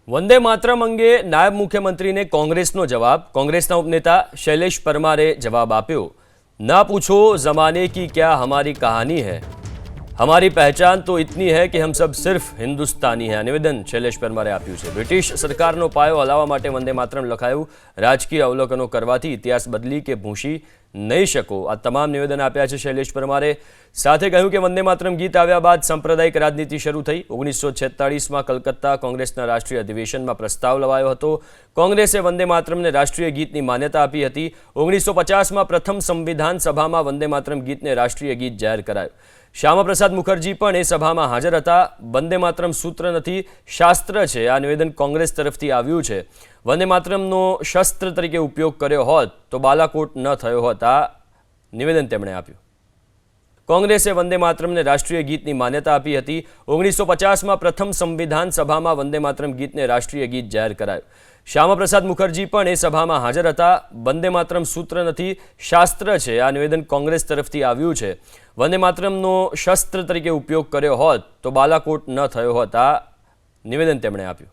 वंदे मातरम अंगे नायब मुख्यमंत्री ने कांग्रेसनो जवाब। कांग्रेसना उपनेता शैलेश परमारे जवाब आप्यो। ना पूछो जमाने की क्या हमारी कहानी है, हमारी पहचान तो इतनी है कि हम सब सिर्फ हिंदुस्तानी है। निवेदन शैलेश परमारे आप्યું છે। ब्रिटिश सरकारનો પાયો હલાવવા માટે વંદે માતરમ લખાયું। રાજકીય અવલોકનો કરવાથી ઇતિહાસ બદલી કે ભૂંસી નહીં શકો। આ તમામ નિવેદન આપ્યા છે શૈલેશ પરમારે। સાથે કહ્યું કે વંદે માતરમ ગીત આવ્યા બાદ સાંપ્રદાયિક રાજનીતિ શરૂ થઈ। 1946માં કલકત્તા કોંગ્રેસના રાષ્ટ્રીય અધિવેશનમાં પ્રસ્તાવ લવાયો હતો। કોંગ્રેસે વંદે માતરમને રાષ્ટ્રીય ગીતની માન્યતા આપી હતી। 1950માં પ્રથમ સંવિધાન સભામાં વંદે માતરમ ગીતને રાષ્ટ્રીય ગીત જાહેર કરાયું। श्यामा प्रसाद मुखर्जी पण ए सभामां हाजर हता। वंदे मातरम सूत्र नथी, शास्त्र छे। आ निवेदन कांग्रेस तरफथी आव्युं छे। वंदे मातरमनो शस्त्र तरीके उपयोग कर्यो होत तो बालाकोट न थयो होत। आ निवेदन तेमणे आप्युं। कांग्रेसे वंदे मातरमने राष्ट्रीय गीतनी मान्यता आपी हती। 1950માં प्रथम संविधान सभामां वंदे मातरम गीतने राष्ट्रीय गीत जाहेर करायुं। श्यामा प्रसाद मुखर्जी पण ए सभामां हाजर हता। वंदे मातरम सूत्र नथी, शास्त्र छे। आ निवेदन कांग्रेस तरफथी आव्युं छे। वंदे मातरमनो शस्त्र तरीके उपयोग कर्यो होत तो बालाकोट न थयो होत। आ निवेदन तेमणे आप्युं।